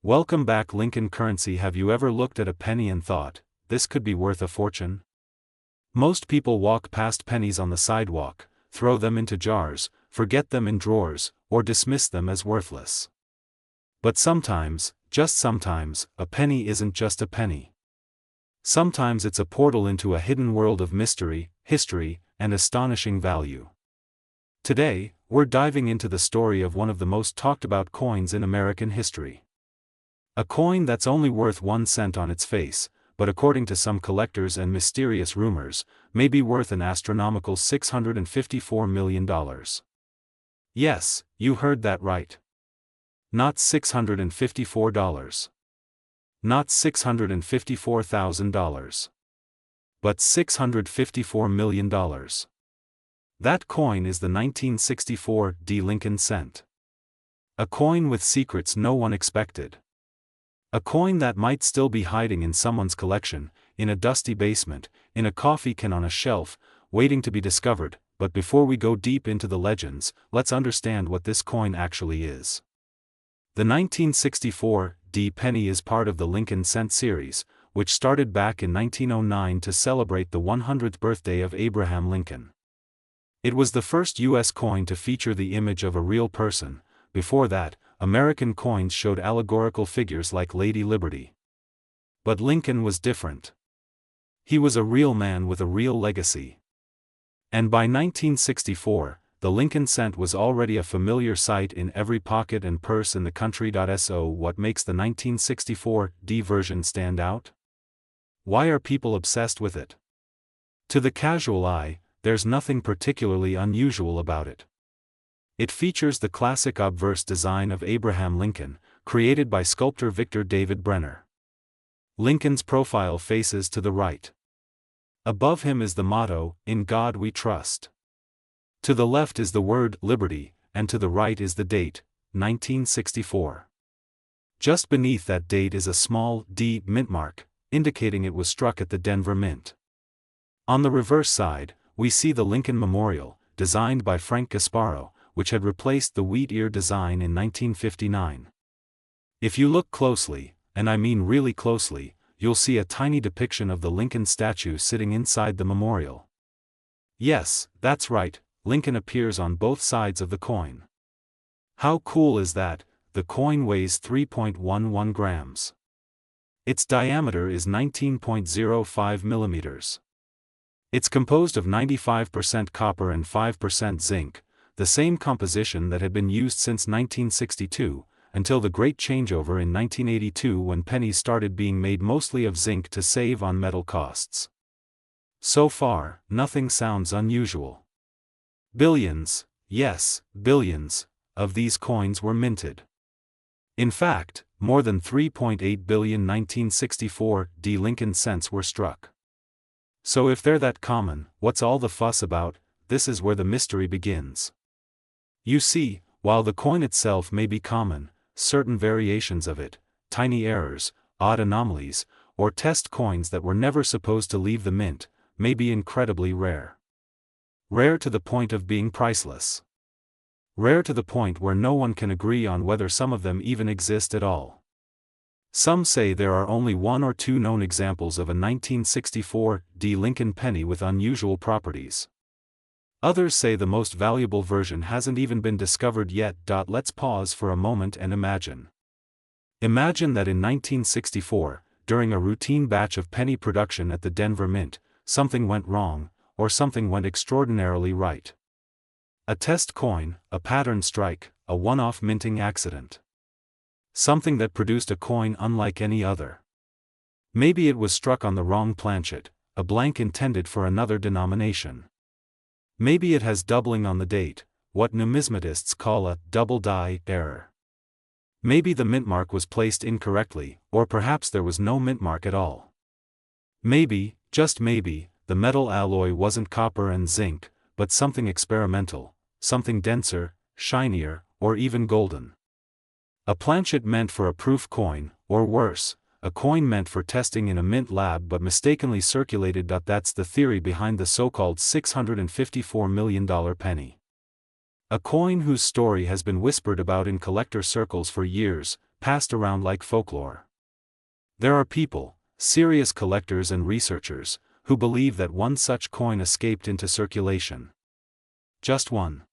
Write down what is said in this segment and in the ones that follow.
Welcome back, Lincoln currency. Have you ever looked at a penny and thought, this could be worth a fortune? Most people walk past pennies on the sidewalk, throw them into jars, forget them in drawers, or dismiss them as worthless. But sometimes, just sometimes, a penny isn't just a penny. Sometimes it's a portal into a hidden world of mystery, history, and astonishing value. Today, we're diving into the story of one of the most talked about coins in American history. A coin that's only worth 1 cent on its face, but according to some collectors and mysterious rumors, may be worth an astronomical $654 million. Yes, you heard that right. Not $654. Not $654,000. But $654 million. That coin is the 1964 D. Lincoln cent. A coin with secrets no one expected. A coin that might still be hiding in someone's collection, in a dusty basement, in a coffee can on a shelf, waiting to be discovered. But before we go deep into the legends, let's understand what this coin actually is. The 1964 D penny is part of the Lincoln cent series, which started back in 1909 to celebrate the 100th birthday of Abraham Lincoln. It was the first U.S. coin to feature the image of a real person. Before that, American coins showed allegorical figures like Lady Liberty. But Lincoln was different. He was a real man with a real legacy. And by 1964, the Lincoln cent was already a familiar sight in every pocket and purse in the country. So what makes the 1964 D version stand out? Why are people obsessed with it? To the casual eye, there's nothing particularly unusual about it. It features the classic obverse design of Abraham Lincoln, created by sculptor Victor David Brenner. Lincoln's profile faces to the right. Above him is the motto, "In God We Trust." To the left is the word "Liberty," and to the right is the date, 1964. Just beneath that date is a small D mint mark, indicating it was struck at the Denver Mint. On the reverse side, we see the Lincoln Memorial, designed by Frank Gasparo, which had replaced the wheat ear design in 1959. If you look closely, and I mean really closely, you'll see a tiny depiction of the Lincoln statue sitting inside the memorial. Yes, that's right, Lincoln appears on both sides of the coin. How cool is that? The coin weighs 3.11 grams. Its diameter is 19.05 millimeters. It's composed of 95% copper and 5% zinc, the same composition that had been used since 1962, until the great changeover in 1982 when pennies started being made mostly of zinc to save on metal costs. So far, nothing sounds unusual. Billions, yes, billions, of these coins were minted. In fact, more than 3.8 billion 1964 D Lincoln cents were struck. So if they're that common, what's all the fuss about? This is where the mystery begins. You see, while the coin itself may be common, certain variations of it, tiny errors, odd anomalies, or test coins that were never supposed to leave the mint, may be incredibly rare. Rare to the point of being priceless. Rare to the point where no one can agree on whether some of them even exist at all. Some say there are only 1 or 2 known examples of a 1964 D Lincoln penny with unusual properties. Others say the most valuable version hasn't even been discovered yet. Let's pause for a moment and imagine. Imagine that in 1964, during a routine batch of penny production at the Denver Mint, something went wrong, or something went extraordinarily right. A test coin, a pattern strike, a one-off minting accident. Something that produced a coin unlike any other. Maybe it was struck on the wrong planchet, a blank intended for another denomination. Maybe it has doubling on the date, what numismatists call a double die error. Maybe the mint mark was placed incorrectly, or perhaps there was no mint mark at all. Maybe, just maybe, the metal alloy wasn't copper and zinc, but something experimental, something denser, shinier, or even golden. A planchet meant for a proof coin, or worse, a coin meant for testing in a mint lab but mistakenly circulated. That's the theory behind the so-called $654 million penny. A coin whose story has been whispered about in collector circles for years. passed around like folklore. There are people, serious collectors and researchers, who believe that one such coin escaped into circulation. Just one.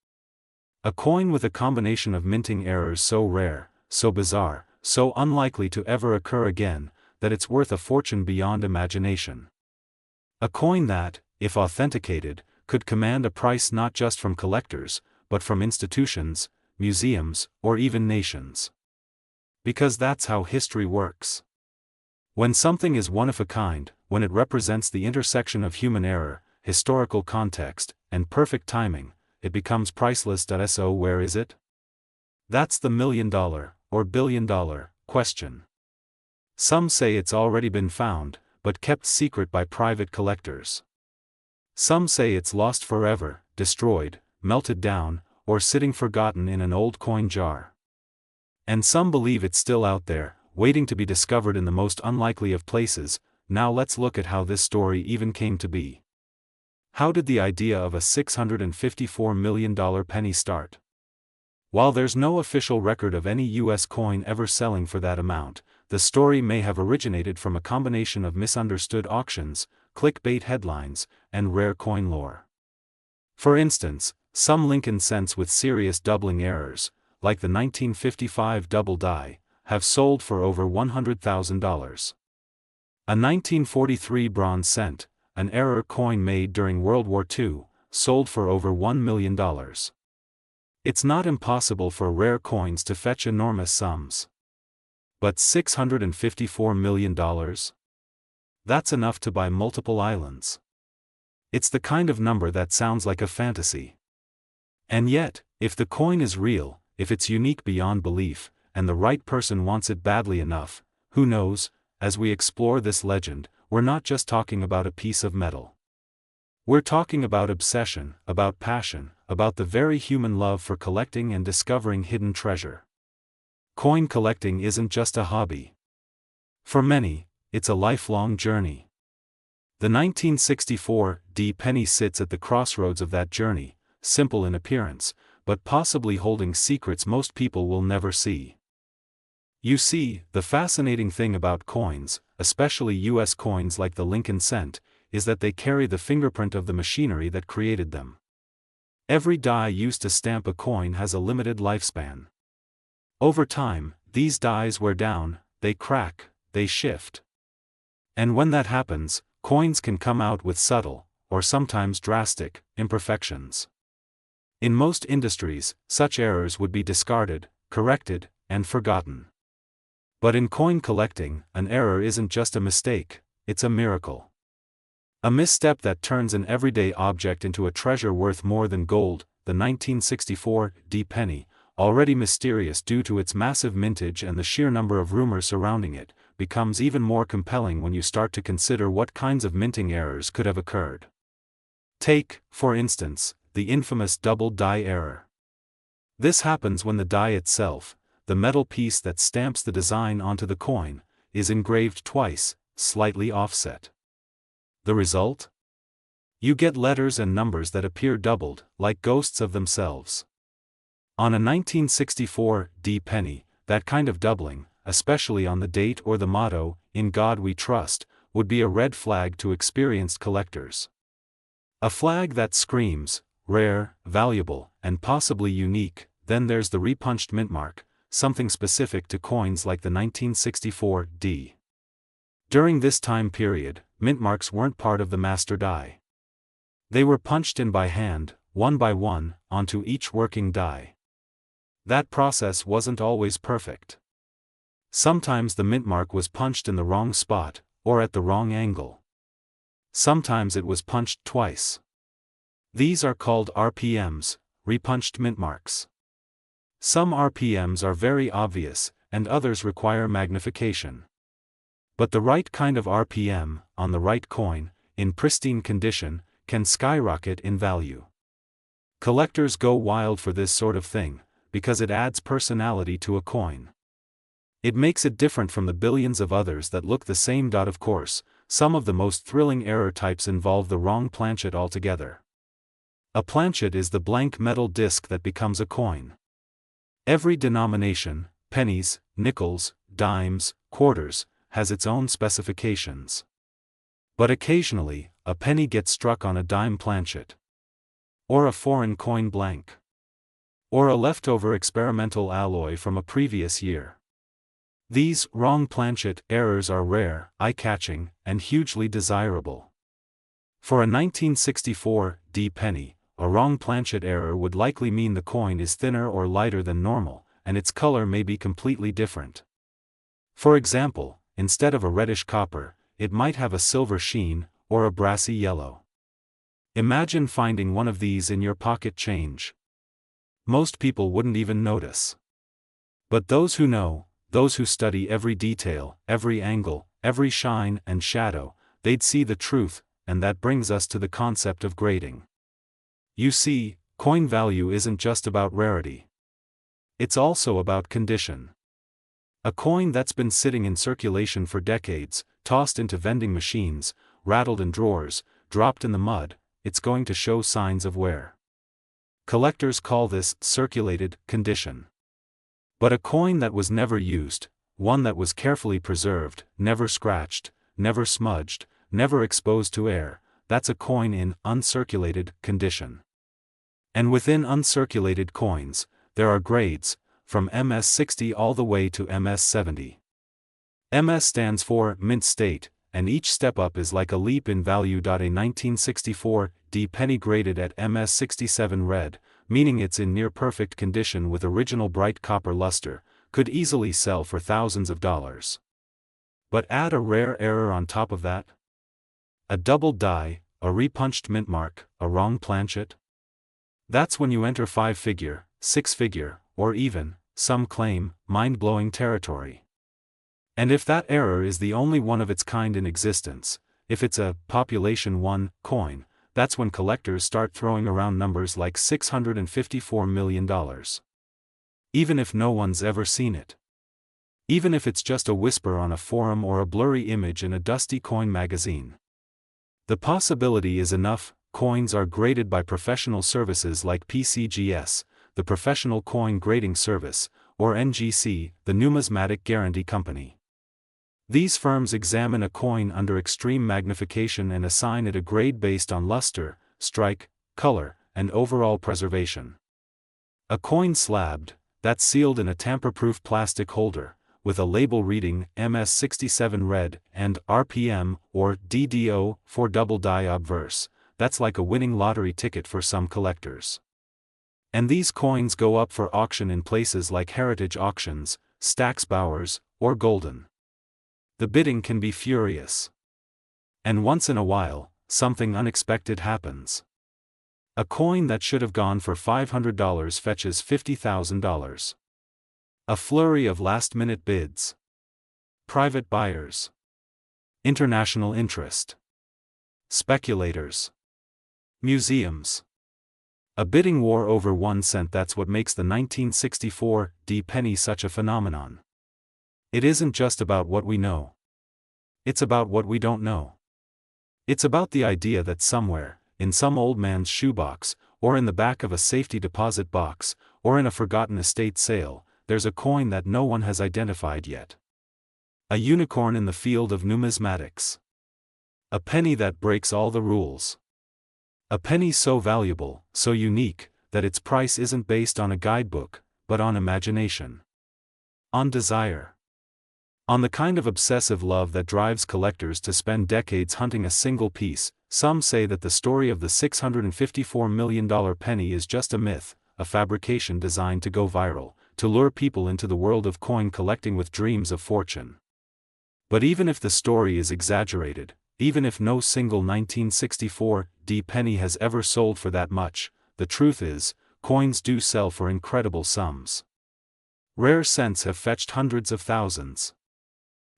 A coin with a combination of minting errors so rare, so bizarre, so unlikely to ever occur again, that it's worth a fortune beyond imagination. A coin that, if authenticated, could command a price not just from collectors, but from institutions, museums, or even nations. Because that's how history works. When something is one of a kind, when it represents the intersection of human error, historical context, and perfect timing, it becomes priceless. So where is it? That's the million-dollar, or billion-dollar, question. Some say it's already been found, but kept secret by private collectors. Some say it's lost forever, destroyed, melted down, or sitting forgotten in an old coin jar. And some believe it's still out there, waiting to be discovered in the most unlikely of places. Now let's look at how this story even came to be. How did the idea of a $654 million penny start? While there's no official record of any U.S. coin ever selling for that amount, the story may have originated from a combination of misunderstood auctions, clickbait headlines, and rare coin lore. For instance, some Lincoln cents with serious doubling errors, like the 1955 double die, have sold for over $100,000. A 1943 bronze cent, an error coin made during World War II, sold for over $1 million. It's not impossible for rare coins to fetch enormous sums. But $654 million? That's enough to buy multiple islands. It's the kind of number that sounds like a fantasy. And yet, if the coin is real, if it's unique beyond belief, and the right person wants it badly enough, who knows? As we explore this legend, we're not just talking about a piece of metal. We're talking about obsession, about passion, about the very human love for collecting and discovering hidden treasure. Coin collecting isn't just a hobby. For many, it's a lifelong journey. The 1964 penny sits at the crossroads of that journey, simple in appearance, but possibly holding secrets most people will never see. You see, the fascinating thing about coins, especially U.S. coins like the Lincoln cent, is that they carry the fingerprint of the machinery that created them. Every die used to stamp a coin has a limited lifespan. Over time, these dies wear down, they crack, they shift. And when that happens, coins can come out with subtle, or sometimes drastic, imperfections. In most industries, such errors would be discarded, corrected, and forgotten. But in coin collecting, an error isn't just a mistake, it's a miracle. A misstep that turns an everyday object into a treasure worth more than gold. The 1964 penny, already mysterious due to its massive mintage and the sheer number of rumors surrounding it, becomes even more compelling when you start to consider what kinds of minting errors could have occurred. Take, for instance, the infamous double die error. This happens when the die itself, the metal piece that stamps the design onto the coin, is engraved twice, slightly offset. The result? You get letters and numbers that appear doubled, like ghosts of themselves. On a 1964 penny, that kind of doubling, especially on the date or the motto, "In God We Trust," would be a red flag to experienced collectors. A flag that screams, rare, valuable, and possibly unique. Then there's the repunched mint mark, something specific to coins like the 1964 During this time period, mint marks weren't part of the master die. They were punched in by hand, one by one, onto each working die. That process wasn't always perfect. Sometimes the mint mark was punched in the wrong spot, or at the wrong angle. Sometimes it was punched twice. These are called RPMs, repunched mint marks. Some RPMs are very obvious, and others require magnification. But the right kind of RPM, on the right coin, in pristine condition, can skyrocket in value. Collectors go wild for this sort of thing, because it adds personality to a coin. It makes it different from the billions of others that look the same. Of course, some of the most thrilling error types involve the wrong planchet altogether. A planchet is the blank metal disc that becomes a coin. Every denomination, pennies, nickels, dimes, quarters, has its own specifications. But occasionally, a penny gets struck on a dime planchet. Or a foreign coin blank. Or a leftover experimental alloy from a previous year. These wrong planchet errors are rare, eye-catching, and hugely desirable. For a 1964 D penny, a wrong planchet error would likely mean the coin is thinner or lighter than normal, and its color may be completely different. For example, instead of a reddish copper, it might have a silver sheen, or a brassy yellow. Imagine finding one of these in your pocket change. Most people wouldn't even notice. But those who know, those who study every detail, every angle, every shine and shadow, they'd see the truth, and that brings us to the concept of grading. You see, coin value isn't just about rarity. It's also about condition. A coin that's been sitting in circulation for decades, tossed into vending machines, rattled in drawers, dropped in the mud, it's going to show signs of wear. Collectors call this circulated condition. But a coin that was never used, one that was carefully preserved, never scratched, never smudged, never exposed to air, that's a coin in uncirculated condition. And within uncirculated coins, there are grades, from MS-60 all the way to MS-70. MS stands for mint state, and each step up is like a leap in value. A 1964 D penny graded at MS-67 red, meaning it's in near-perfect condition with original bright copper luster, could easily sell for thousands of dollars. But add a rare error on top of that? A double die, a repunched mint mark, a wrong planchet? That's when you enter 5-figure, 6-figure, or even, some claim, mind-blowing territory. And if that error is the only one of its kind in existence, if it's a population 1 coin, that's when collectors start throwing around numbers like $654 million. Even if no one's ever seen it. Even if it's just a whisper on a forum or a blurry image in a dusty coin magazine. The possibility is enough. Coins are graded by professional services like PCGS, the Professional Coin Grading Service, or NGC, the Numismatic Guarantee Company. These firms examine a coin under extreme magnification and assign it a grade based on luster, strike, color, and overall preservation. A coin slabbed, that's sealed in a tamper-proof plastic holder, with a label reading MS-67 red and RPM or DDO for double die obverse, that's like a winning lottery ticket for some collectors. And these coins go up for auction in places like Heritage Auctions, Stack's Bowers, or Golden. The bidding can be furious. And once in a while, something unexpected happens. A coin that should have gone for $500 fetches $50,000. A flurry of last-minute bids. Private buyers. International interest. Speculators. Museums. A bidding war over 1 cent. That's what makes the 1964 D penny such a phenomenon. It isn't just about what we know. It's about what we don't know. It's about the idea that somewhere, in some old man's shoebox, or in the back of a safety deposit box, or in a forgotten estate sale, there's a coin that no one has identified yet. A unicorn in the field of numismatics. A penny that breaks all the rules. A penny so valuable, so unique, that its price isn't based on a guidebook, but on imagination. On desire. On the kind of obsessive love that drives collectors to spend decades hunting a single piece. Some say that the story of the $654 million penny is just a myth, a fabrication designed to go viral, to lure people into the world of coin collecting with dreams of fortune. But even if the story is exaggerated, even if no single 1964 D penny has ever sold for that much, the truth is, coins do sell for incredible sums. Rare cents have fetched hundreds of thousands.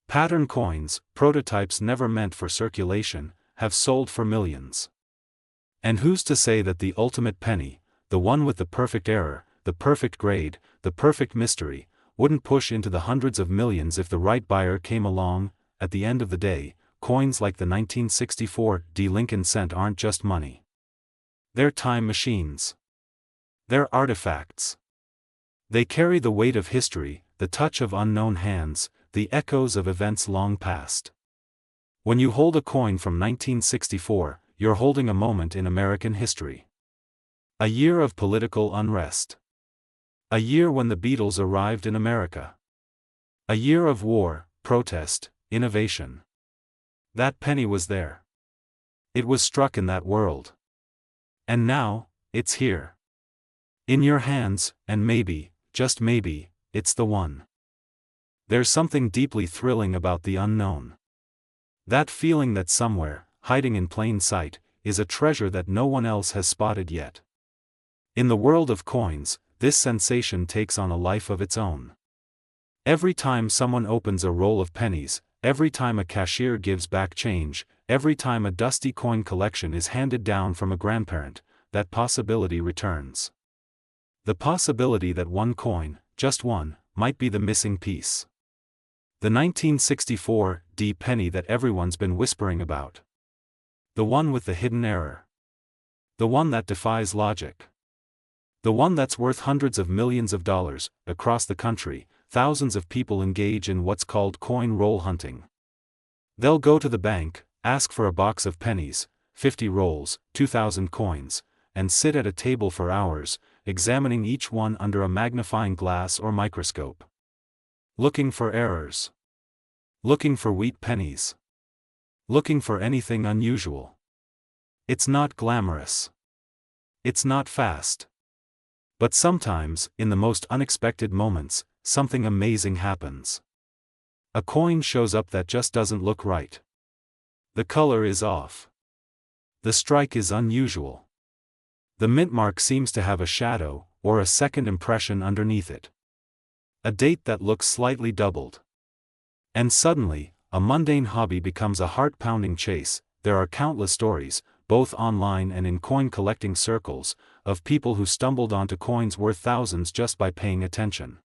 Pattern coins, prototypes never meant for circulation, have sold for millions. And who's to say that the ultimate penny, the one with the perfect error, the perfect grade, the perfect mystery, wouldn't push into the hundreds of millions if the right buyer came along? At the end of the day, coins like the 1964 D Lincoln cent aren't just money. They're time machines. They're artifacts. They carry the weight of history, the touch of unknown hands, the echoes of events long past. When you hold a coin from 1964, you're holding a moment in American history. A year of political unrest. A year when the Beatles arrived in America. A year of war, protest, innovation. That penny was there. It was struck in that world. And now, it's here. In your hands, and maybe, just maybe, it's the one. There's something deeply thrilling about the unknown. That feeling that somewhere, hiding in plain sight, is a treasure that no one else has spotted yet. In the world of coins, this sensation takes on a life of its own. Every time someone opens a roll of pennies, every time a cashier gives back change, every time a dusty coin collection is handed down from a grandparent, that possibility returns. The possibility that one coin, just one, might be the missing piece. The 1964 D penny that everyone's been whispering about. The one with the hidden error. The one that defies logic. The one that's worth hundreds of millions of dollars. Across the country, thousands of people engage in what's called coin roll hunting. They'll go to the bank, ask for a box of pennies, 50 rolls, 2,000 coins, and sit at a table for hours, examining each one under a magnifying glass or microscope. Looking for errors. Looking for wheat pennies. Looking for anything unusual. It's not glamorous. It's not fast. But sometimes, in the most unexpected moments, something amazing happens. A coin shows up that just doesn't look right. The color is off. The strike is unusual. The mint mark seems to have a shadow, or a second impression underneath it. A date that looks slightly doubled. And suddenly, a mundane hobby becomes a heart-pounding chase. There are countless stories, both online and in coin collecting circles, of people who stumbled onto coins worth thousands just by paying attention.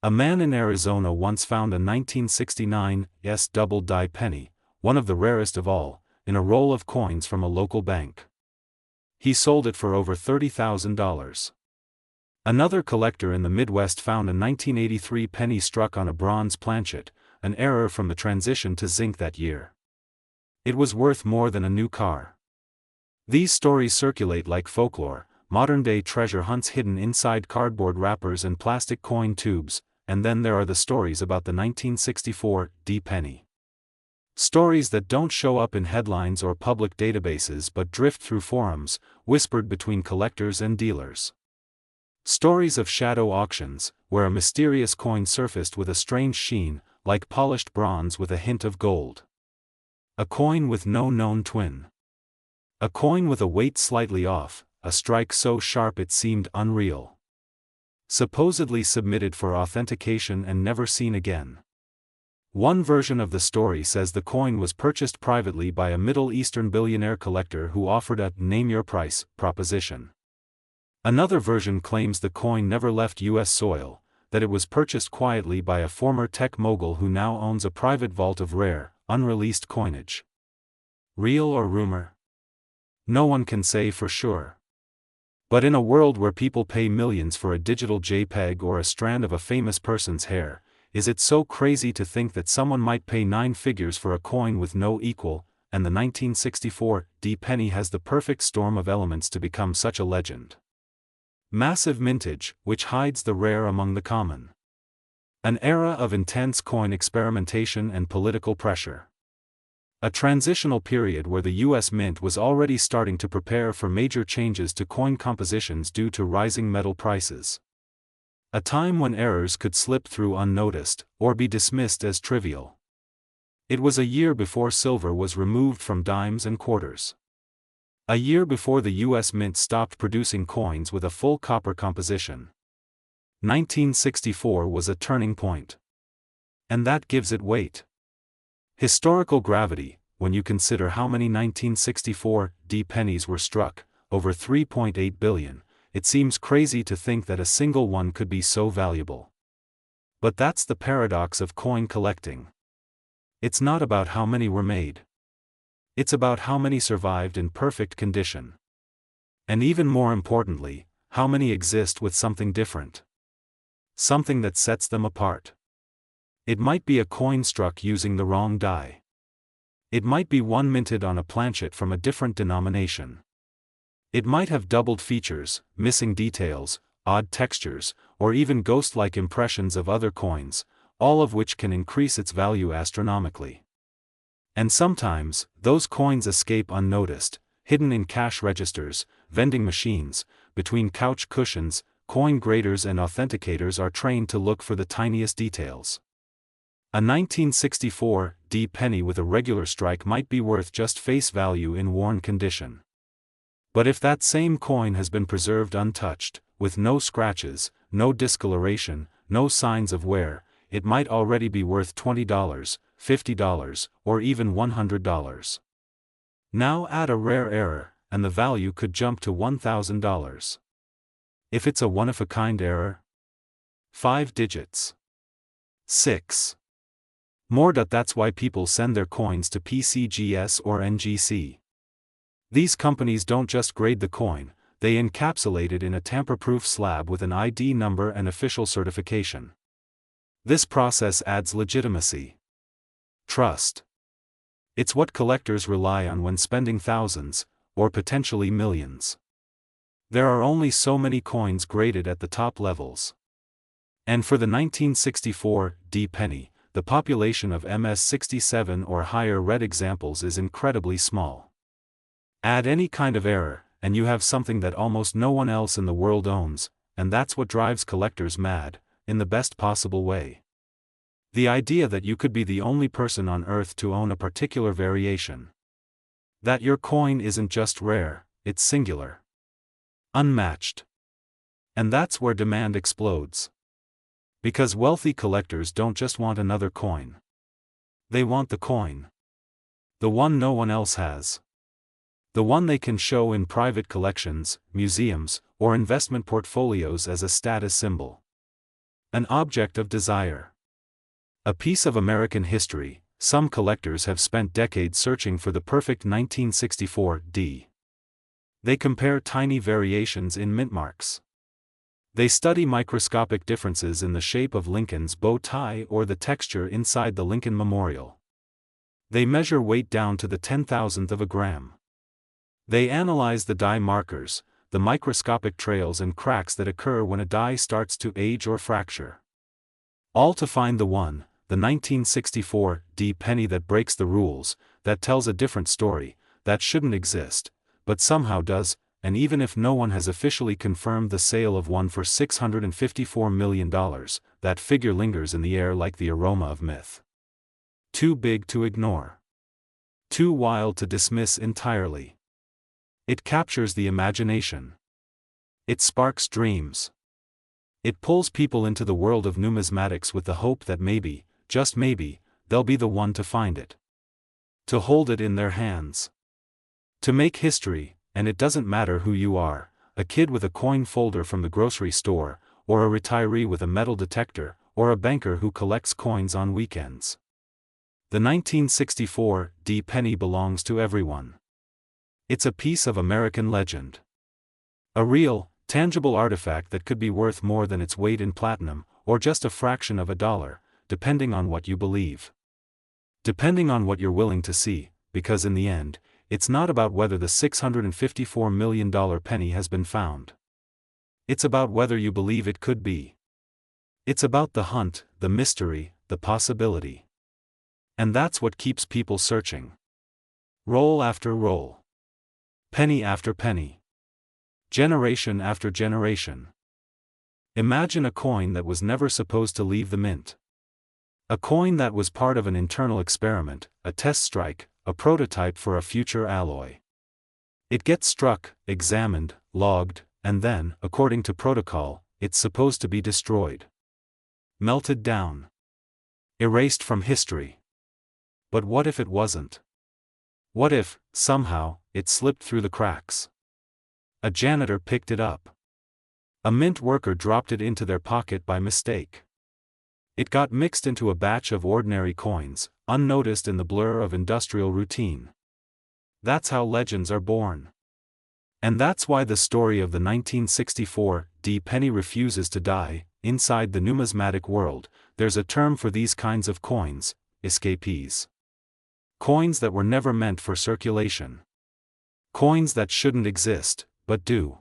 A man in Arizona once found a 1969 double-die penny, one of the rarest of all, in a roll of coins from a local bank. He sold it for over $30,000. Another collector in the Midwest found a 1983 penny struck on a bronze planchet, an error from the transition to zinc that year. It was worth more than a new car. These stories circulate like folklore, modern-day treasure hunts hidden inside cardboard wrappers and plastic coin tubes, and then there are the stories about the 1964 D penny. Stories that don't show up in headlines or public databases but drift through forums, whispered between collectors and dealers. Stories of shadow auctions, where a mysterious coin surfaced with a strange sheen, like polished bronze with a hint of gold. A coin with no known twin. A coin with a weight slightly off, a strike so sharp it seemed unreal. Supposedly submitted for authentication and never seen again. One version of the story says the coin was purchased privately by a Middle Eastern billionaire collector who offered a name-your-price proposition. Another version claims the coin never left U.S. soil, that it was purchased quietly by a former tech mogul who now owns a private vault of rare, unreleased coinage. Real or rumor? No one can say for sure. But in a world where people pay millions for a digital JPEG or a strand of a famous person's hair, is it so crazy to think that someone might pay 9 figures for a coin with no equal, and the 1964 D penny has the perfect storm of elements to become such a legend? Massive mintage, which hides the rare among the common. An era of intense coin experimentation and political pressure. A transitional period where the U.S. Mint was already starting to prepare for major changes to coin compositions due to rising metal prices. A time when errors could slip through unnoticed, or be dismissed as trivial. It was a year before silver was removed from dimes and quarters. A year before the U.S. Mint stopped producing coins with a full copper composition. 1964 was a turning point. And that gives it weight. Historical gravity, when you consider how many 1964 D pennies were struck, over 3.8 billion. It seems crazy to think that a single one could be so valuable. But that's the paradox of coin collecting. It's not about how many were made. It's about how many survived in perfect condition. And even more importantly, how many exist with something different. something that sets them apart. It might be a coin struck using the wrong die. It might be one minted on a planchet from a different denomination. It might have doubled features, missing details, odd textures, or even ghost-like impressions of other coins, all of which can increase its value astronomically. And sometimes, those coins escape unnoticed, hidden in cash registers, vending machines, between couch cushions. Coin graders and authenticators are trained to look for the tiniest details. A 1964 D penny with a regular strike might be worth just face value in worn condition. But if that same coin has been preserved untouched, with no scratches, no discoloration, no signs of wear, it might already be worth $20, $50, or even $100. Now add a rare error, and the value could jump to $1,000. If it's a one-of-a-kind error? 5 digits. 6 more. That's why people send their coins to PCGS or NGC. These companies don't just grade the coin, they encapsulate it in a tamper-proof slab with an ID number and official certification. This process adds legitimacy. Trust. It's what collectors rely on when spending thousands, or potentially millions. There are only so many coins graded at the top levels. And for the 1964 D penny, the population of MS67 or higher red examples is incredibly small. Add any kind of error, and you have something that almost no one else in the world owns, and that's what drives collectors mad, in the best possible way. The idea that you could be the only person on Earth to own a particular variation. That your coin isn't just rare, it's singular. Unmatched. And that's where demand explodes. Because wealthy collectors don't just want another coin. They want the coin. The one no one else has. The one they can show in private collections, museums, or investment portfolios as a status symbol. An object of desire. A piece of American history. Some collectors have spent decades searching for the perfect 1964 D. They compare tiny variations in mint marks. They study microscopic differences in the shape of Lincoln's bow tie or the texture inside the Lincoln Memorial. They measure weight down to the 10,000th of a gram. They analyze the die markers, the microscopic trails and cracks that occur when a die starts to age or fracture. All to find the one, the 1964 D penny that breaks the rules, that tells a different story, that shouldn't exist, but somehow does. And even if no one has officially confirmed the sale of one for $654 million, that figure lingers in the air like the aroma of myth. Too big to ignore. Too wild to dismiss entirely. It captures the imagination. It sparks dreams. It pulls people into the world of numismatics with the hope that maybe, just maybe, they'll be the one to find it. To hold it in their hands. To make history. And it doesn't matter who you are, a kid with a coin folder from the grocery store, or a retiree with a metal detector, or a banker who collects coins on weekends. The 1964 D penny belongs to everyone. It's a piece of American legend. A real, tangible artifact that could be worth more than its weight in platinum, or just a fraction of a dollar, depending on what you believe. Depending on what you're willing to see, because in the end, it's not about whether the $654 million penny has been found. It's about whether you believe it could be. It's about the hunt, the mystery, the possibility. And that's what keeps people searching. Roll after roll. Penny after penny. Generation after generation. Imagine a coin that was never supposed to leave the mint. A coin that was part of an internal experiment, a test strike, a prototype for a future alloy. It gets struck, examined, logged, and then, according to protocol, it's supposed to be destroyed. Melted down. Erased from history. But what if it wasn't? What if, somehow, it slipped through the cracks? A janitor picked it up. A mint worker dropped it into their pocket by mistake. It got mixed into a batch of ordinary coins, unnoticed in the blur of industrial routine. That's how legends are born. And that's why the story of the 1964 D penny refuses to die, inside the numismatic world, there's a term for these kinds of coins: escapees. Coins that were never meant for circulation. Coins that shouldn't exist, but do.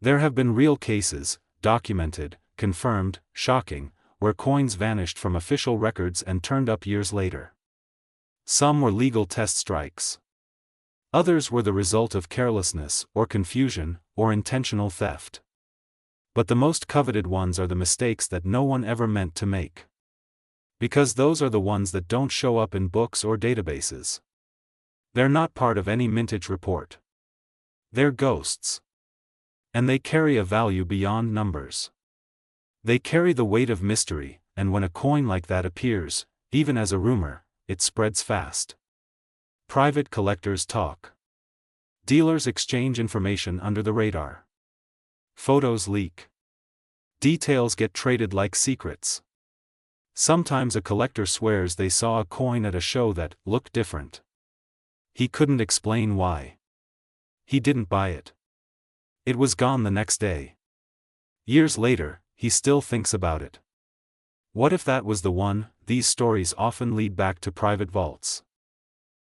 There have been real cases, documented, confirmed, shocking, where coins vanished from official records and turned up years later. Some were legal test strikes. Others were the result of carelessness, or confusion, or intentional theft. But the most coveted ones are the mistakes that no one ever meant to make. Because those are the ones that don't show up in books or databases. They're not part of any mintage report. They're ghosts. And they carry a value beyond numbers. They carry the weight of mystery, and when a coin like that appears, even as a rumor, it spreads fast. Private collectors talk. Dealers exchange information under the radar. Photos leak. Details get traded like secrets. Sometimes a collector swears they saw a coin at a show that looked different. He couldn't explain why. He didn't buy it. It was gone the next day. Years later, he still thinks about it. What if that was the one? These stories often lead back to private vaults.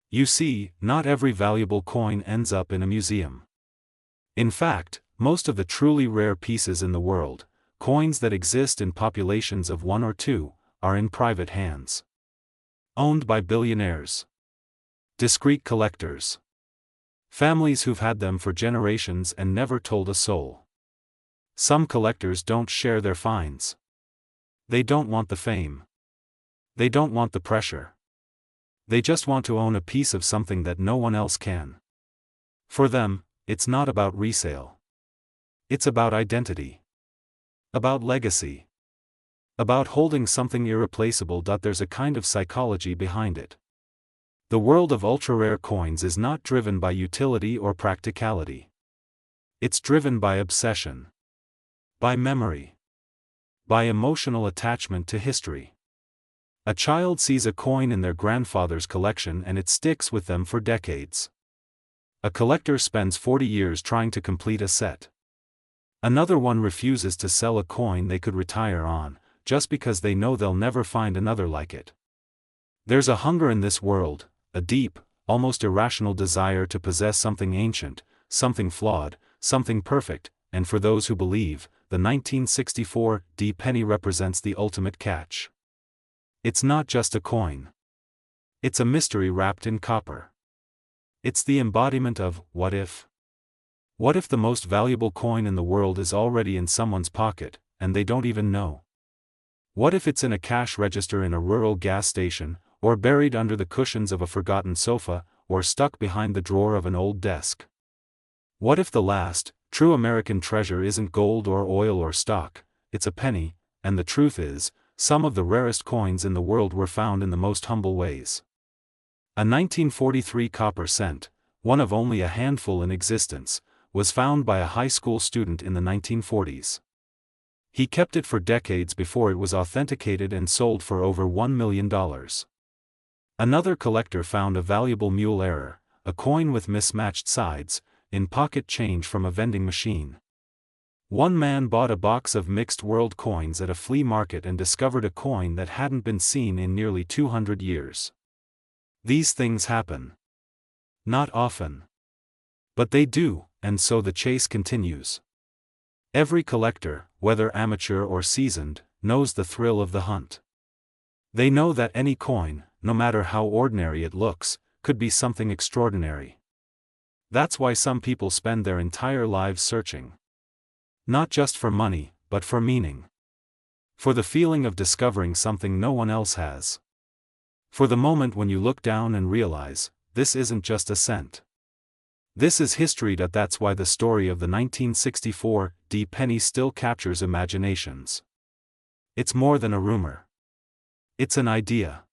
You see, not every valuable coin ends up in a museum. In fact, most of the truly rare pieces in the world, coins that exist in populations of 1 or 2, are in private hands. Owned by billionaires. Discreet collectors. Families who've had them for generations and never told a soul. Some collectors don't share their finds. They don't want the fame. They don't want the pressure. They just want to own a piece of something that no one else can. For them, it's not about resale. It's about identity. About legacy. About holding something irreplaceable. There's a kind of psychology behind it. The world of ultra-rare coins is not driven by utility or practicality. It's driven by obsession. By memory. By emotional attachment to history. A child sees a coin in their grandfather's collection and it sticks with them for decades. A collector spends 40 years trying to complete a set. Another one refuses to sell a coin they could retire on, just because they know they'll never find another like it. There's a hunger in this world, a deep, almost irrational desire to possess something ancient, something flawed, something perfect, and for those who believe, the 1964 penny represents the ultimate catch. It's not just a coin. It's a mystery wrapped in copper. It's the embodiment of, what if? What if the most valuable coin in the world is already in someone's pocket, and they don't even know? What if it's in a cash register in a rural gas station, or buried under the cushions of a forgotten sofa, or stuck behind the drawer of an old desk? What if the last, true American treasure isn't gold or oil or stock, it's a penny, and the truth is, some of the rarest coins in the world were found in the most humble ways. A 1943 copper cent, one of only a handful in existence, was found by a high school student in the 1940s. He kept it for decades before it was authenticated and sold for over $1 million. Another collector found a valuable mule error, a coin with mismatched sides, in pocket change from a vending machine. One man bought a box of mixed world coins at a flea market and discovered a coin that hadn't been seen in nearly 200 years. These things happen. Not often. But they do, and so the chase continues. Every collector, whether amateur or seasoned, knows the thrill of the hunt. They know that any coin, no matter how ordinary it looks, could be something extraordinary. That's why some people spend their entire lives searching. Not just for money, but for meaning. For the feeling of discovering something no one else has. For the moment when you look down and realize, this isn't just a cent. This is history. That's why the story of the 1964 penny still captures imaginations. It's more than a rumor. It's an idea.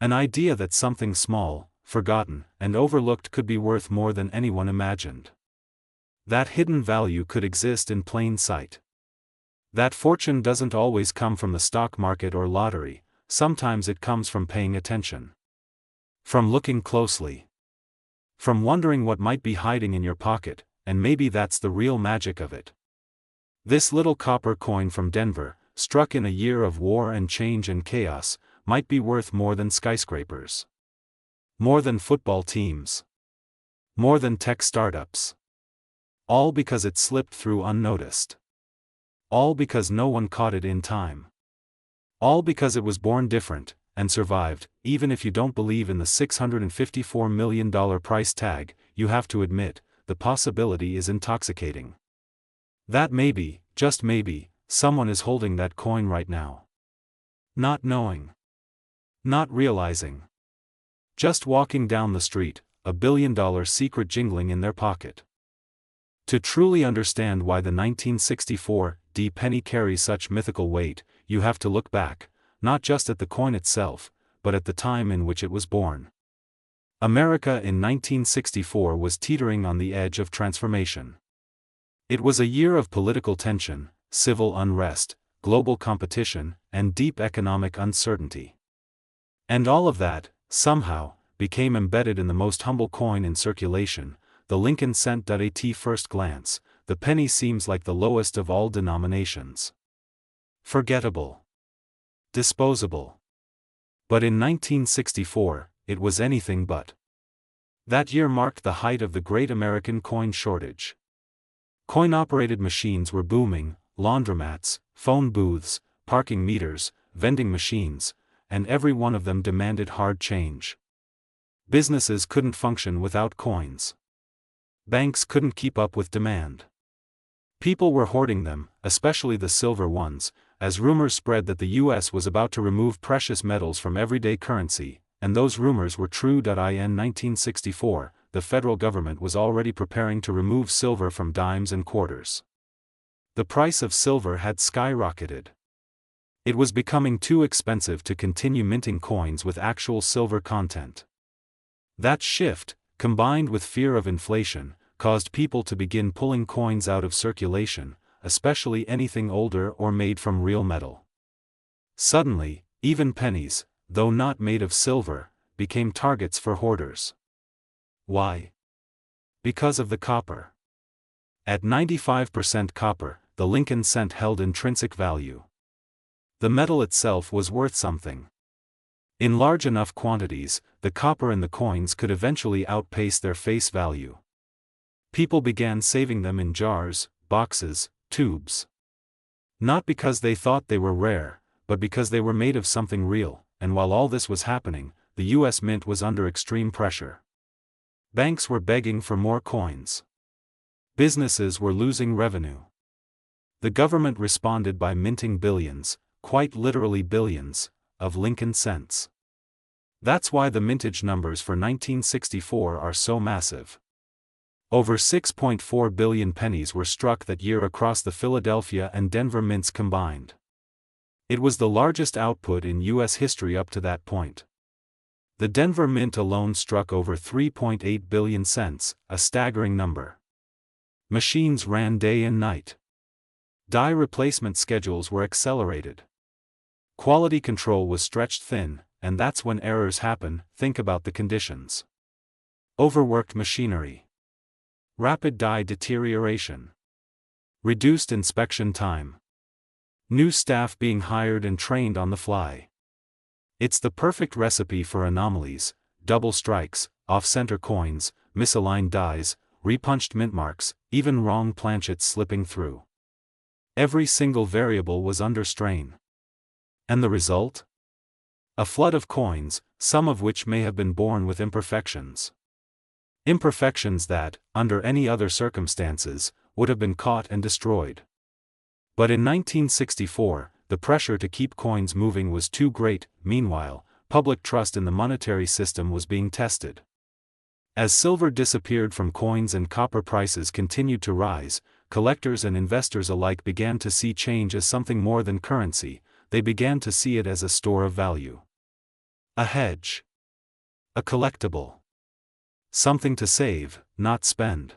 An idea that something small, forgotten, and overlooked could be worth more than anyone imagined. That hidden value could exist in plain sight. That fortune doesn't always come from the stock market or lottery, sometimes it comes from paying attention. From looking closely. From wondering what might be hiding in your pocket, and maybe that's the real magic of it. This little copper coin from Denver, struck in a year of war and change and chaos, might be worth more than skyscrapers. More than football teams. More than tech startups. All because it slipped through unnoticed. All because no one caught it in time. All because it was born different, and survived. Even if you don't believe in the $654 million price tag, you have to admit, the possibility is intoxicating. That maybe, just maybe, someone is holding that coin right now. Not knowing. Not realizing. Just walking down the street, $1 billion secret jingling in their pocket. To truly understand why the 1964 penny carries such mythical weight, you have to look back, not just at the coin itself, but at the time in which it was born. America in 1964 was teetering on the edge of transformation. It was a year of political tension, civil unrest, global competition, and deep economic uncertainty. And all of that, somehow, became embedded in the most humble coin in circulation, the Lincoln cent. At first glance, the penny seems like the lowest of all denominations. Forgettable. Disposable. But in 1964, it was anything but. That year marked the height of the great American coin shortage. Coin-operated machines were booming, laundromats, phone booths, parking meters, vending machines, and every one of them demanded hard change. Businesses couldn't function without coins. Banks couldn't keep up with demand. People were hoarding them, especially the silver ones, as rumors spread that the U.S. was about to remove precious metals from everyday currency, and those rumors were true. In 1964, the federal government was already preparing to remove silver from dimes and quarters. The price of silver had skyrocketed. It was becoming too expensive to continue minting coins with actual silver content. That shift, combined with fear of inflation, caused people to begin pulling coins out of circulation, especially anything older or made from real metal. Suddenly, even pennies, though not made of silver, became targets for hoarders. Why? Because of the copper. At 95% copper, the Lincoln cent held intrinsic value. The metal itself was worth something. In large enough quantities, the copper in the coins could eventually outpace their face value. People began saving them in jars, boxes, tubes. Not because they thought they were rare, but because they were made of something real, and while all this was happening, the U.S. Mint was under extreme pressure. Banks were begging for more coins. Businesses were losing revenue. The government responded by minting billions, quite literally billions, of Lincoln cents. That's why the mintage numbers for 1964 are so massive. Over 6.4 billion pennies were struck that year across the Philadelphia and Denver mints combined. It was the largest output in U.S. history up to that point. The Denver Mint alone struck over 3.8 billion cents, a staggering number. Machines ran day and night. Die replacement schedules were accelerated. Quality control was stretched thin, and that's when errors happen. Think about the conditions. Overworked machinery. Rapid die deterioration. Reduced inspection time. New staff being hired and trained on the fly. It's the perfect recipe for anomalies, double strikes, off-center coins, misaligned dies, repunched mint marks, even wrong planchets slipping through. Every single variable was under strain. And the result? A flood of coins, some of which may have been born with imperfections. Imperfections that, under any other circumstances, would have been caught and destroyed. But in 1964, the pressure to keep coins moving was too great. Meanwhile, public trust in the monetary system was being tested. As silver disappeared from coins and copper prices continued to rise, collectors and investors alike began to see change as something more than currency. They began to see it as a store of value. A hedge. A collectible. Something to save, not spend.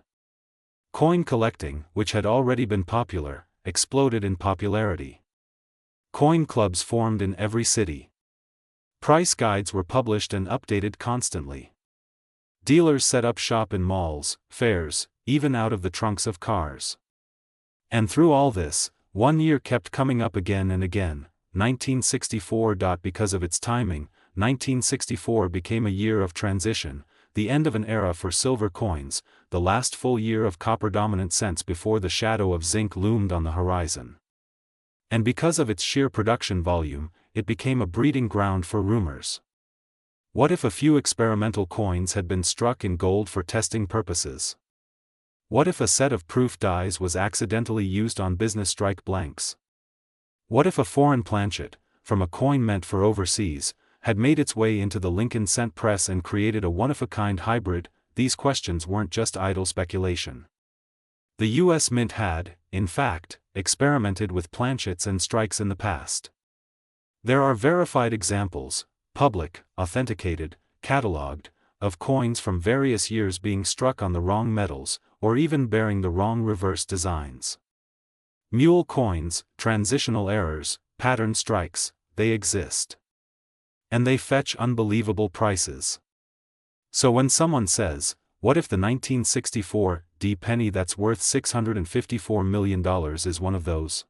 Coin collecting, which had already been popular, exploded in popularity. Coin clubs formed in every city. Price guides were published and updated constantly. Dealers set up shop in malls, fairs, even out of the trunks of cars. And through all this, one year kept coming up again and again, 1964. Because of its timing, 1964 became a year of transition, the end of an era for silver coins, the last full year of copper-dominant cents before the shadow of zinc loomed on the horizon. And because of its sheer production volume, it became a breeding ground for rumors. What if a few experimental coins had been struck in gold for testing purposes? What if a set of proof dies was accidentally used on business strike blanks? What if a foreign planchet, from a coin meant for overseas, had made its way into the Lincoln cent press and created a one-of-a-kind hybrid? These questions weren't just idle speculation. The U.S. Mint had, in fact, experimented with planchets and strikes in the past. There are verified examples, public, authenticated, catalogued, of coins from various years being struck on the wrong metals, or even bearing the wrong reverse designs. Mule coins, transitional errors, pattern strikes, they exist. And they fetch unbelievable prices. So when someone says, what if the 1964 penny that's worth $654 million is one of those?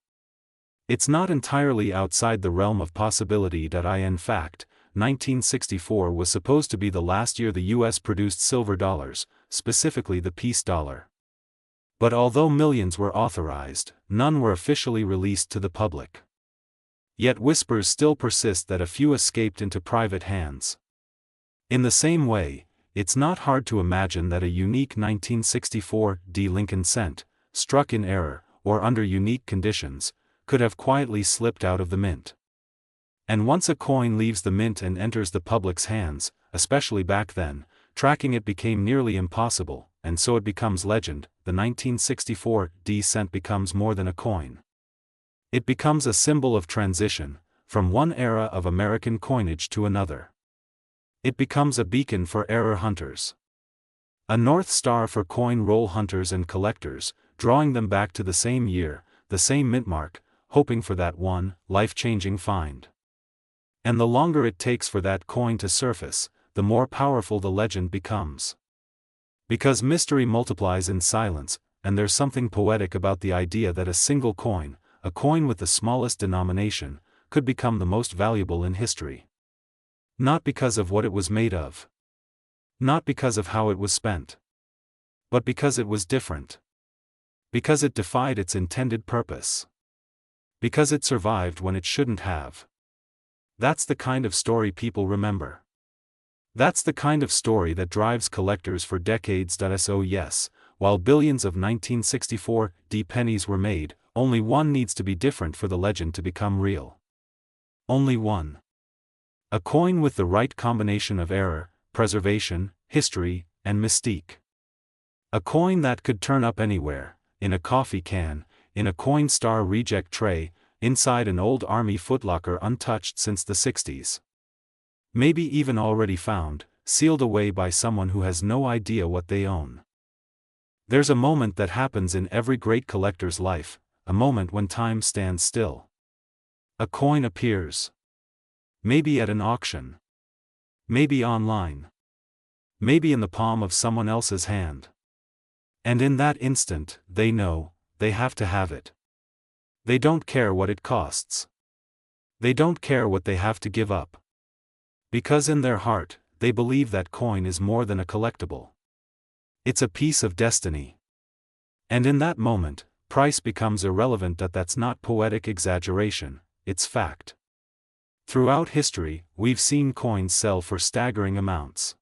It's not entirely outside the realm of possibility. In fact, 1964 was supposed to be the last year the US produced silver dollars, specifically the peace dollar. But although millions were authorized, none were officially released to the public. Yet whispers still persist that a few escaped into private hands. In the same way, it's not hard to imagine that a unique 1964 Lincoln cent, struck in error, or under unique conditions, could have quietly slipped out of the mint. And once a coin leaves the mint and enters the public's hands, especially back then, tracking it became nearly impossible, and so it becomes legend. The 1964 cent becomes more than a coin. It becomes a symbol of transition, from one era of American coinage to another. It becomes a beacon for error hunters. A North Star for coin roll hunters and collectors, drawing them back to the same year, the same mint mark, hoping for that one, life-changing find. And the longer it takes for that coin to surface, the more powerful the legend becomes. Because mystery multiplies in silence, and there's something poetic about the idea that a single coin, a coin with the smallest denomination, could become the most valuable in history. Not because of what it was made of. Not because of how it was spent. But because it was different. Because it defied its intended purpose. Because it survived when it shouldn't have. That's the kind of story people remember. That's the kind of story that drives collectors for decades. So yes, while billions of 1964 pennies were made, only one needs to be different for the legend to become real. Only one. A coin with the right combination of error, preservation, history, and mystique. A coin that could turn up anywhere, in a coffee can, in a Coinstar reject tray, inside an old army footlocker untouched since the 60s. Maybe even already found, sealed away by someone who has no idea what they own. There's a moment that happens in every great collector's life, a moment when time stands still. A coin appears. Maybe at an auction. Maybe online. Maybe in the palm of someone else's hand. And in that instant, they know, they have to have it. They don't care what it costs. They don't care what they have to give up. Because in their heart, they believe that coin is more than a collectible. It's a piece of destiny. And in that moment, price becomes irrelevant. That's not poetic exaggeration, it's fact. Throughout history, we've seen coins sell for staggering amounts.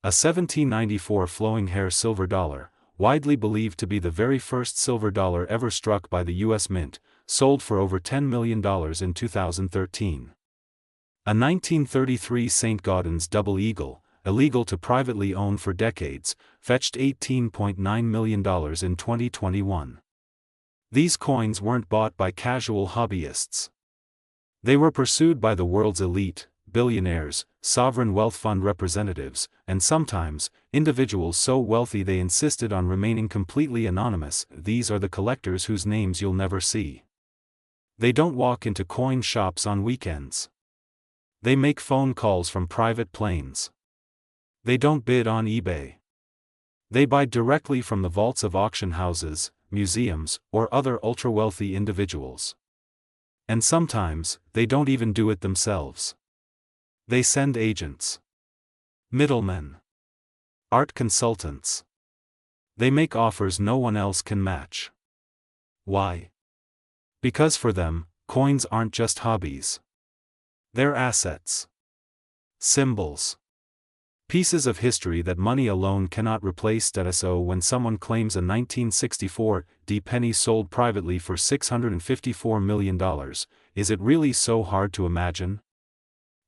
A 1794 flowing hair silver dollar, widely believed to be the very first silver dollar ever struck by the U.S. Mint, sold for over $10 million in 2013. A 1933 St. Gaudens double eagle, illegal to privately own for decades, fetched $18.9 million in 2021. These coins weren't bought by casual hobbyists. They were pursued by the world's elite, billionaires, sovereign wealth fund representatives, and sometimes, individuals so wealthy they insisted on remaining completely anonymous. These are the collectors whose names you'll never see. They don't walk into coin shops on weekends. They make phone calls from private planes. They don't bid on eBay. They buy directly from the vaults of auction houses. museums, or other ultra-wealthy individuals. And sometimes, they don't even do it themselves. They send agents, middlemen, art consultants. They make offers no one else can match. Why? Because for them, coins aren't just hobbies. They're assets. Symbols. Pieces of history that money alone cannot replace. So when someone claims a 1964 penny sold privately for $654 million, is it really so hard to imagine?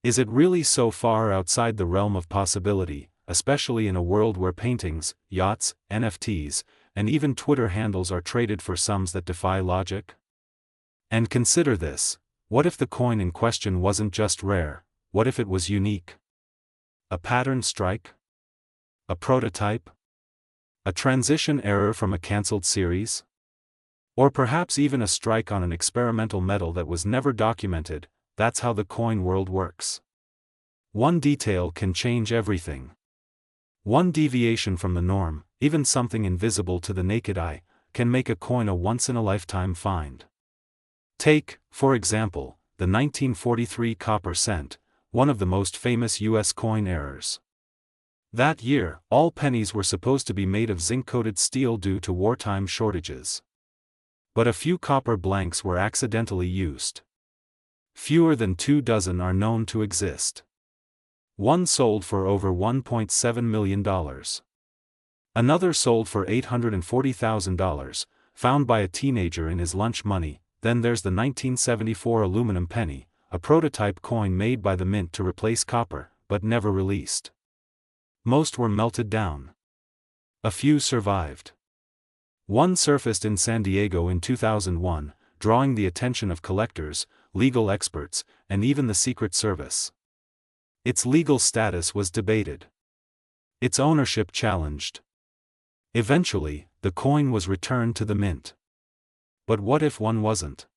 Is it really so far outside the realm of possibility, especially in a world where paintings, yachts, NFTs, and even Twitter handles are traded for sums that defy logic? And consider this: what if the coin in question wasn't just rare? What if it was unique? A pattern strike? A prototype? A transition error from a cancelled series? Or perhaps even a strike on an experimental metal that was never documented. That's how the coin world works. One detail can change everything. One deviation from the norm, even something invisible to the naked eye, can make a coin a once-in-a-lifetime find. Take, for example, the 1943 copper cent, one of the most famous U.S. coin errors. That year, all pennies were supposed to be made of zinc-coated steel due to wartime shortages. But a few copper blanks were accidentally used. Fewer than 2 dozen are known to exist. One sold for over $1.7 million. Another sold for $840,000, found by a teenager in his lunch money. Then there's the 1974 aluminum penny, a prototype coin made by the mint to replace copper, but never released. Most were melted down. A few survived. One surfaced in San Diego in 2001, drawing the attention of collectors, legal experts, and even the Secret Service. Its legal status was debated. Its ownership challenged. Eventually, the coin was returned to the mint. But what if one wasn't?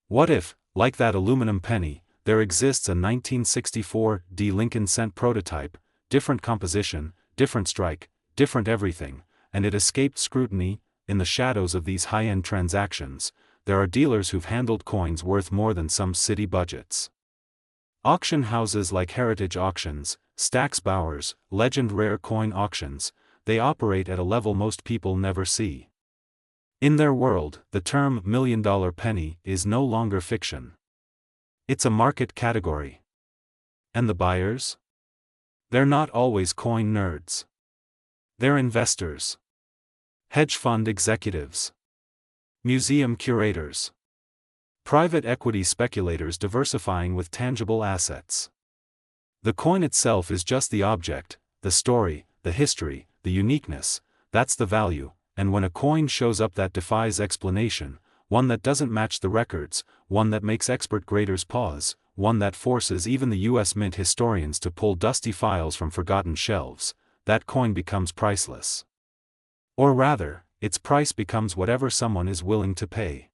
What if, like that aluminum penny, there exists a 1964 Lincoln cent prototype, different composition, different strike, different everything, and it escaped scrutiny? In the shadows of these high-end transactions, there are dealers who've handled coins worth more than some city budgets. Auction houses like Heritage Auctions, Stack's Bowers, Legend Rare Coin Auctions, they operate at a level most people never see. In their world, the term $1 million penny is no longer fiction. It's a market category. And the buyers? They're not always coin nerds. They're investors. Hedge fund executives. Museum curators. Private equity speculators diversifying with tangible assets. The coin itself is just the object, the story, the history, the uniqueness, that's the value. And when a coin shows up that defies explanation, one that doesn't match the records, one that makes expert graders pause, one that forces even the U.S. Mint historians to pull dusty files from forgotten shelves, that coin becomes priceless. Or rather, its price becomes whatever someone is willing to pay.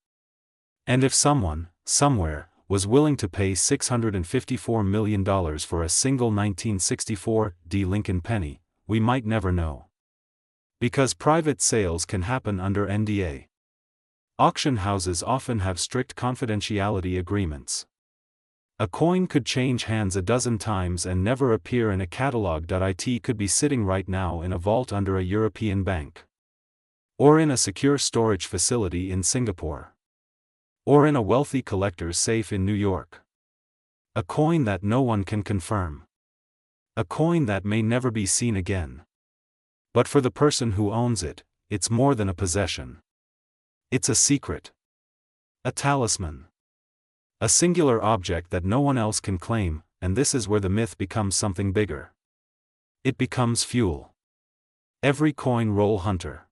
And if someone, somewhere, was willing to pay $654 million for a single 1964 Lincoln penny, we might never know. Because private sales can happen under NDA. Auction houses often have strict confidentiality agreements. A coin could change hands a dozen times and never appear in a catalog. It could be sitting right now in a vault under a European bank. Or in a secure storage facility in Singapore. Or in a wealthy collector's safe in New York. A coin that no one can confirm. A coin that may never be seen again. But for the person who owns it, it's more than a possession. It's a secret. A talisman. A singular object that no one else can claim, and this is where the myth becomes something bigger. It becomes fuel. Every coin roll hunter.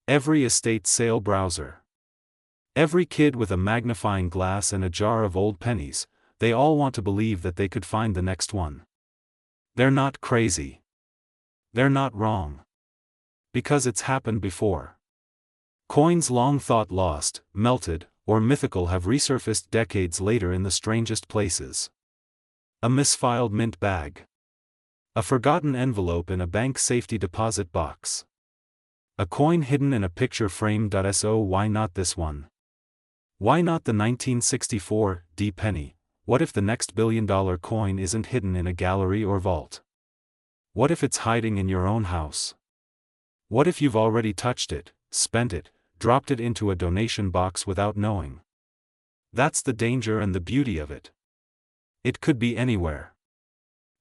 Every estate sale browser. Every kid with a magnifying glass and a jar of old pennies, they all want to believe that they could find the next one. They're not crazy. They're not wrong. Because it's happened before. Coins long thought lost, melted, or mythical have resurfaced decades later in the strangest places. A misfiled mint bag. A forgotten envelope in a bank safety deposit box. A coin hidden in a picture frame. So why not this one? Why not the 1964 D penny? What if the next billion-dollar coin isn't hidden in a gallery or vault? What if it's hiding in your own house? What if you've already touched it, spent it, dropped it into a donation box without knowing? That's the danger and the beauty of it. It could be anywhere.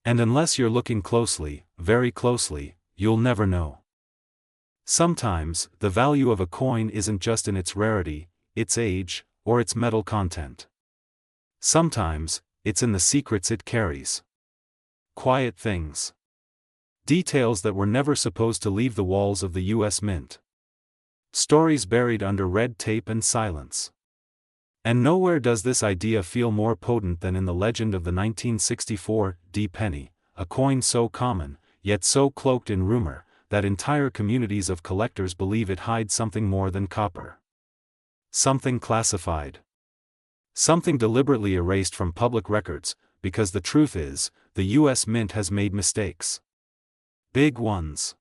And unless you're looking closely, very closely, you'll never know. Sometimes, the value of a coin isn't just in its rarity, its age, or its metal content. Sometimes, it's in the secrets it carries. Quiet things. Details that were never supposed to leave the walls of the U.S. Mint. Stories buried under red tape and silence. And nowhere does this idea feel more potent than in the legend of the 1964 D penny, a coin so common, yet so cloaked in rumor, that entire communities of collectors believe it hides something more than copper. Something classified. Something deliberately erased from public records, because the truth is, the U.S. Mint has made mistakes. Big ones.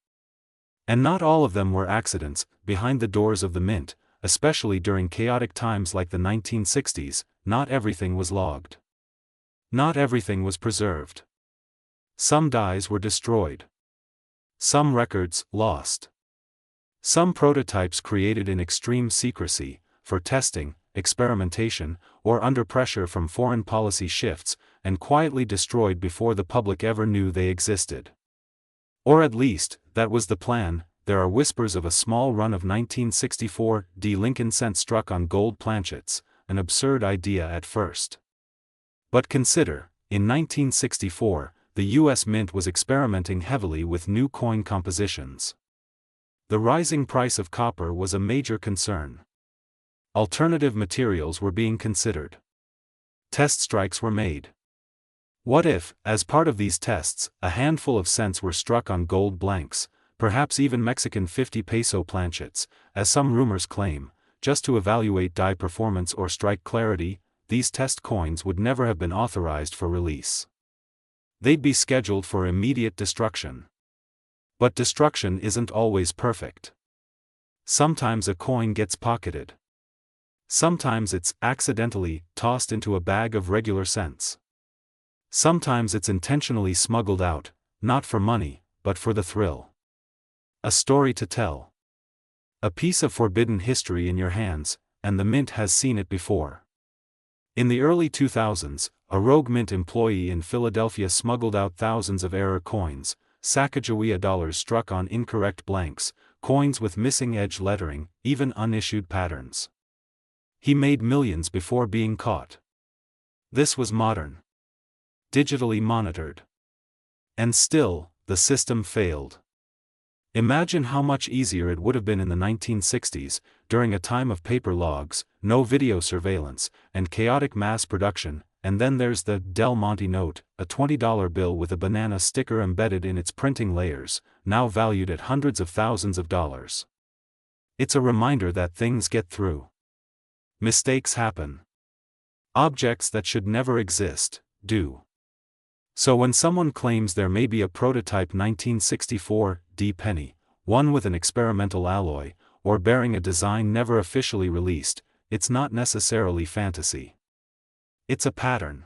And not all of them were accidents. Behind the doors of the Mint, especially during chaotic times like the 1960s, not everything was logged. Not everything was preserved. Some dies were destroyed. Some records, lost. Some prototypes created in extreme secrecy, for testing, experimentation, or under pressure from foreign policy shifts, and quietly destroyed before the public ever knew they existed. Or at least, that was the plan. There are whispers of a small run of 1964 D Lincoln cents struck on gold planchets, an absurd idea at first. But consider, in 1964, the U.S. Mint was experimenting heavily with new coin compositions. The rising price of copper was a major concern. Alternative materials were being considered. Test strikes were made. What if, as part of these tests, a handful of cents were struck on gold blanks, perhaps even Mexican 50 peso planchets, as some rumors claim, just to evaluate die performance or strike clarity? These test coins would never have been authorized for release. They'd be scheduled for immediate destruction. But destruction isn't always perfect. Sometimes a coin gets pocketed. Sometimes it's accidentally tossed into a bag of regular cents. Sometimes it's intentionally smuggled out, not for money, but for the thrill. A story to tell. A piece of forbidden history in your hands, and the Mint has seen it before. In the early 2000s, a rogue Mint employee in Philadelphia smuggled out thousands of error coins, Sacagawea dollars struck on incorrect blanks, coins with missing edge lettering, even unissued patterns. He made millions before being caught. This was modern. Digitally monitored. And still, the system failed. Imagine how much easier it would have been in the 1960s, during a time of paper logs, no video surveillance, and chaotic mass production. And then there's the Del Monte note, a $20 bill with a banana sticker embedded in its printing layers, now valued at hundreds of thousands of dollars. It's a reminder that things get through. Mistakes happen. Objects that should never exist, do. So when someone claims there may be a prototype 1964 D penny, one with an experimental alloy, or bearing a design never officially released, it's not necessarily fantasy. It's a pattern.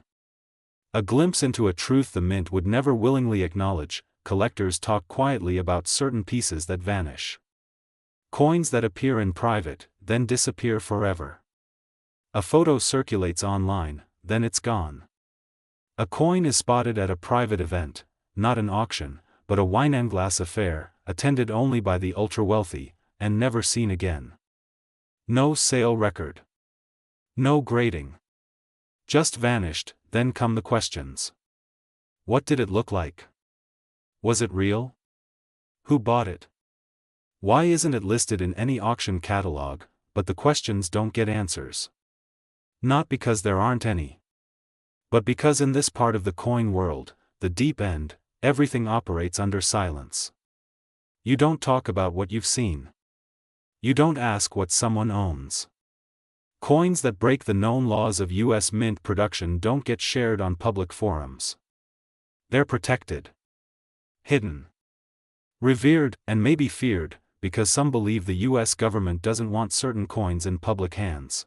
A glimpse into a truth the Mint would never willingly acknowledge. Collectors talk quietly about certain pieces that vanish. Coins that appear in private, then disappear forever. A photo circulates online, then it's gone. A coin is spotted at a private event, not an auction, but a wine and glass affair, attended only by the ultra-wealthy, and never seen again. No sale record. No grading. Just vanished. Then come the questions. What did it look like? Was it real? Who bought it? Why isn't it listed in any auction catalog? But the questions don't get answers. Not because there aren't any. But because in this part of the coin world, the deep end, everything operates under silence. You don't talk about what you've seen. You don't ask what someone owns. Coins that break the known laws of U.S. Mint production don't get shared on public forums. They're protected. Hidden. Revered, and maybe feared, because some believe the US government doesn't want certain coins in public hands.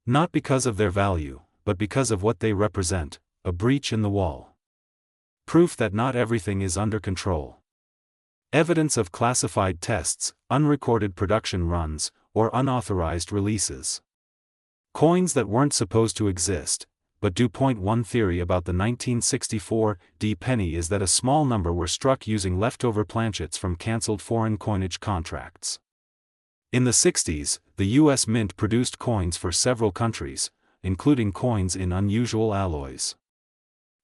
Not because of their value, but because of what they represent, a breach in the wall. Proof that not everything is under control. Evidence of classified tests, unrecorded production runs, or unauthorized releases. Coins that weren't supposed to exist, but do. One theory about the 1964 penny is that a small number were struck using leftover planchets from cancelled foreign coinage contracts. In the 60s, the U.S. Mint produced coins for several countries, including coins in unusual alloys.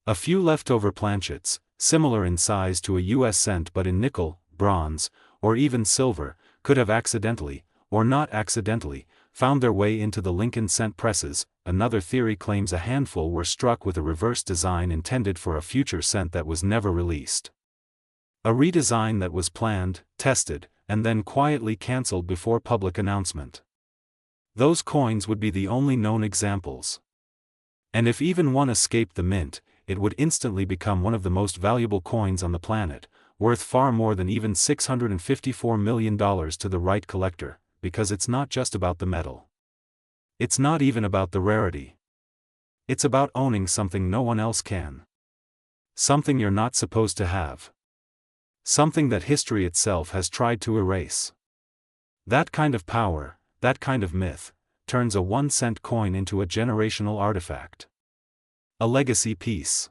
A few leftover planchets, similar in size to a U.S. cent but in nickel, bronze, or even silver, could have accidentally, or not accidentally, found their way into the Lincoln cent presses. Another theory claims a handful were struck with a reverse design intended for a future cent that was never released. A redesign that was planned, tested, and then quietly cancelled before public announcement. Those coins would be the only known examples. And if even one escaped the mint, it would instantly become one of the most valuable coins on the planet, worth far more than even $654 million to the right collector, because it's not just about the metal. It's not even about the rarity. It's about owning something no one else can. Something you're not supposed to have. Something that history itself has tried to erase. That kind of power, that kind of myth, turns a 1-cent coin into a generational artifact. A legacy piece.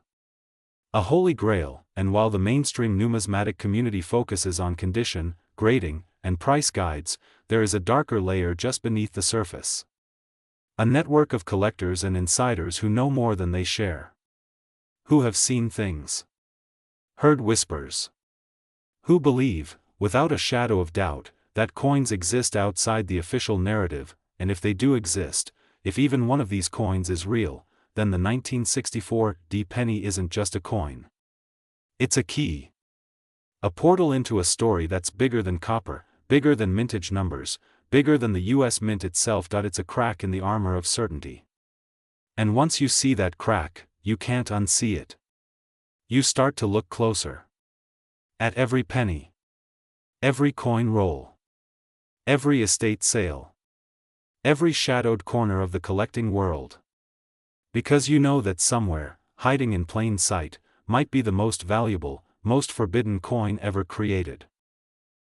A holy grail. And while the mainstream numismatic community focuses on condition, grading, and price guides, there is a darker layer just beneath the surface. A network of collectors and insiders who know more than they share. Who have seen things. Heard whispers. Who believe, without a shadow of doubt, that coins exist outside the official narrative, and if they do exist, if even one of these coins is real, then the 1964 penny isn't just a coin. It's a key. A portal into a story that's bigger than copper, bigger than mintage numbers, bigger than the U.S. Mint itself. It's a crack in the armor of certainty. And once you see that crack, you can't unsee it. You start to look closer. At every penny. Every coin roll. Every estate sale. Every shadowed corner of the collecting world. Because you know that somewhere, hiding in plain sight, might be the most valuable, most forbidden coin ever created.